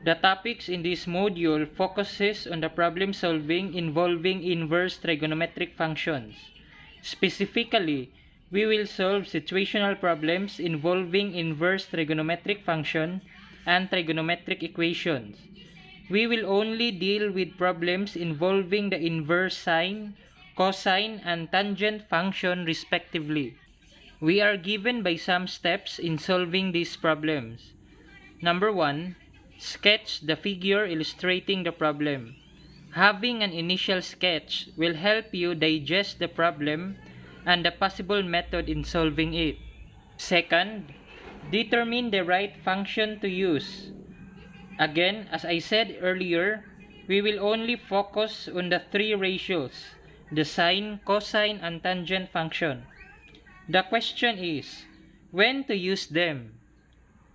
The topics in this module focuses on the problem solving involving inverse trigonometric functions. Specifically, we will solve situational problems involving inverse trigonometric function and trigonometric equations. We will only deal with problems involving the inverse sine, cosine, and tangent function respectively. We are given by some steps in solving these problems. Number 1. Sketch the figure illustrating the problem. Having an initial sketch will help you digest the problem and the possible method in solving it. Second, determine the right function to use. Again, as I said earlier, we will only focus on the three ratios, the sine, cosine, and tangent function. The question is, when to use them?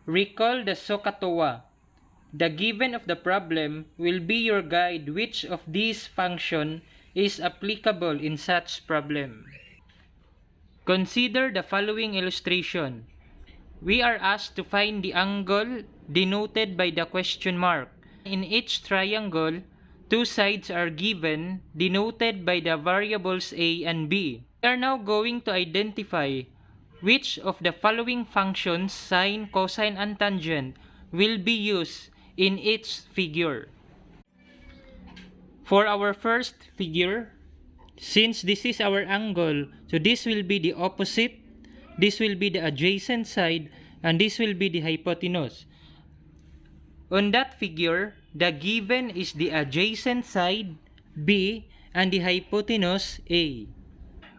Recall the SOHCAHTOA. The given of the problem will be your guide which of these function is applicable in such problem. Consider the following illustration. We are asked to find the angle denoted by the question mark. In each triangle, two sides are given, denoted by the variables a and b. We are now going to identify which of the following functions, sine, cosine, and tangent, will be used in each figure. For our first figure, since this is our angle, so this will be the opposite, this will be the adjacent side, and this will be the hypotenuse. On that figure, the given is the adjacent side, B, and the hypotenuse, A.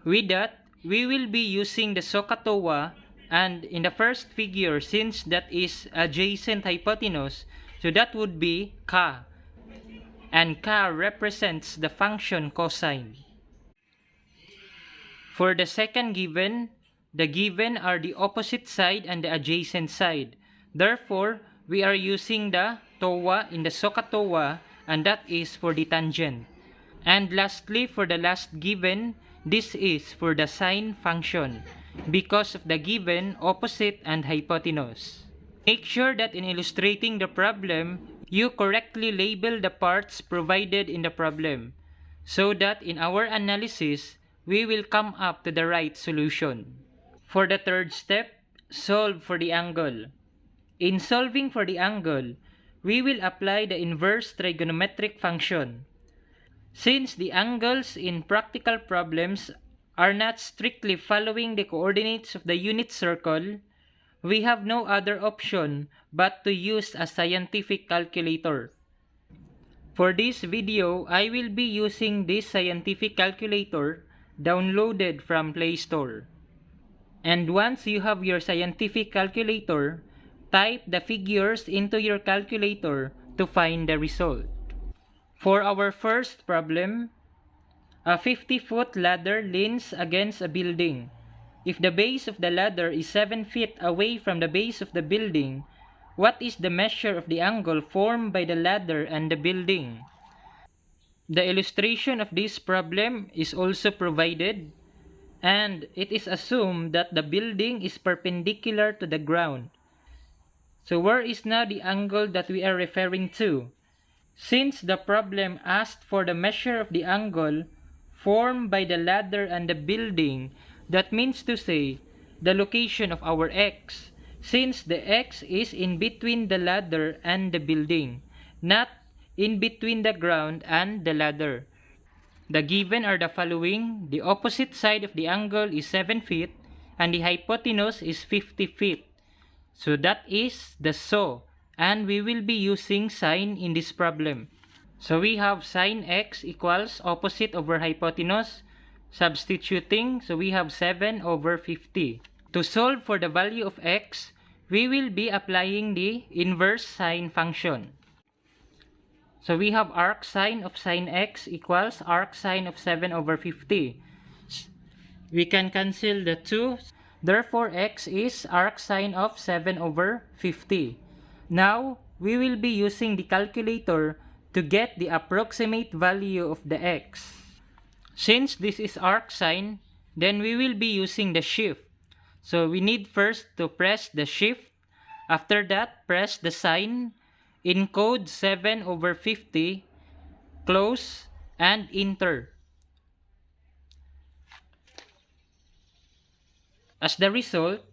With that, we will be using the SOHCAHTOA, and in the first figure, since that is adjacent hypotenuse, so that would be Ka, and Ka represents the function cosine. For the second given, the given are the opposite side and the adjacent side. Therefore, we are using the TOA in the SOHCAHTOA, and that is for the tangent. And lastly, for the last given, this is for the sine function because of the given, opposite, and hypotenuse. Make sure that in illustrating the problem, you correctly label the parts provided in the problem so that in our analysis, we will come up to the right solution. For the third step, solve for the angle. In solving for the angle, we will apply the inverse trigonometric function. Since the angles in practical problems are not strictly following the coordinates of the unit circle, we have no other option but to use a scientific calculator. For this video, I will be using this scientific calculator downloaded from Play Store. And once you have your scientific calculator, type the figures into your calculator to find the result. For our first problem, a 50-foot ladder leans against a building. If the base of the ladder is 7 feet away from the base of the building, what is the measure of the angle formed by the ladder and the building? The illustration of this problem is also provided, and it is assumed that the building is perpendicular to the ground. So where is now the angle that we are referring to? Since the problem asked for the measure of the angle formed by the ladder and the building, that means to say the location of our x, since the x is in between the ladder and the building, not in between the ground and the ladder. The given are the following. The opposite side of the angle is 7 feet and the hypotenuse is 50 feet. So that is the SO, and we will be using sine in this problem. So we have sine x equals opposite over hypotenuse. Substituting, so we have 7 over 50. To solve for the value of x, we will be applying the inverse sine function. So we have arcsine of sine x equals arcsine of 7 over 50. We can cancel the 2. Therefore, x is arcsine of 7 over 50. Now, we will be using the calculator to get the approximate value of the x. Since this is arcsine, then we will be using the shift. So we need first to press the shift. After that, press the sine encode 7/50, close, and enter. As the result,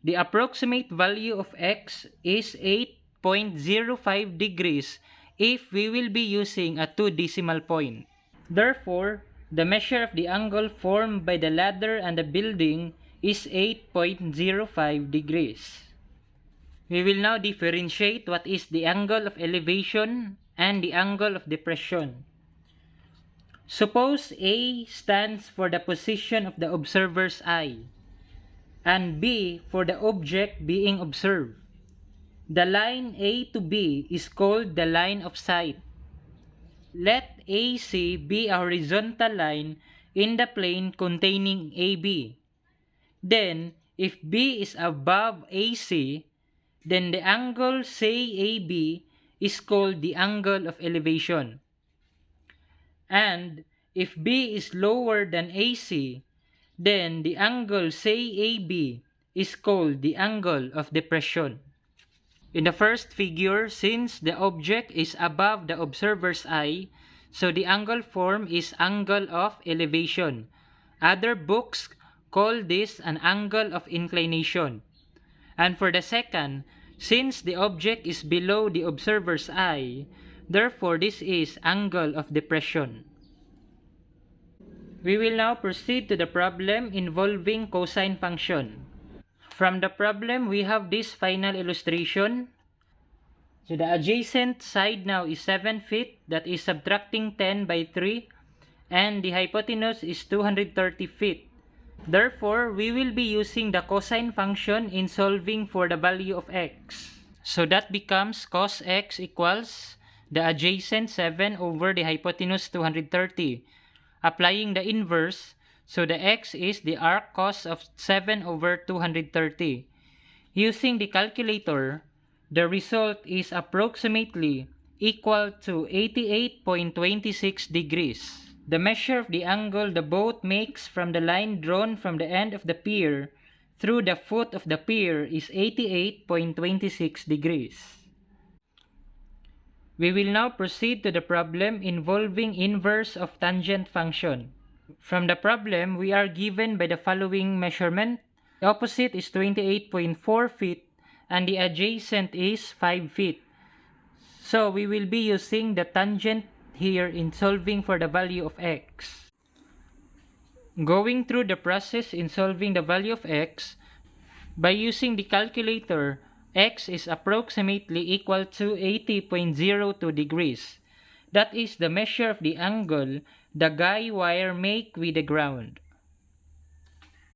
the approximate value of x is 8.05 degrees if we will be using a 2 decimal point. Therefore, the measure of the angle formed by the ladder and the building is 8.05 degrees. We will now differentiate what is the angle of elevation and the angle of depression. Suppose A stands for the position of the observer's eye, and B for the object being observed. The line A to B is called the line of sight. Let AC be a horizontal line in the plane containing AB. Then, if B is above AC, then the angle say AB is called the angle of elevation. And if B is lower than AC, then the angle say AB is called the angle of depression. In the first figure, since the object is above the observer's eye, so the angle formed is angle of elevation. Other books call this an angle of inclination. And for the second, since the object is below the observer's eye, therefore this is angle of depression. We will now proceed to the problem involving cosine function. From the problem, we have this final illustration. So the adjacent side now is 7 feet, that is subtracting 10 by 3, and the hypotenuse is 230 feet. Therefore, we will be using the cosine function in solving for the value of x. So that becomes cos x equals the adjacent 7 over the hypotenuse 230. Applying the inverse, so the x is the arc cos of 7 over 230. Using the calculator, the result is approximately equal to 88.26 degrees. The measure of the angle the boat makes from the line drawn from the end of the pier through the foot of the pier is 88.26 degrees. We will now proceed to the problem involving inverse of tangent function. From the problem, we are given by the following measurement. The opposite is 28.4 feet and the adjacent is 5 feet. So we will be using the tangent here in solving for the value of x. Going through the process in solving the value of x, by using the calculator, x is approximately equal to 80.02 degrees. That is the measure of the angle the guy wire make with the ground.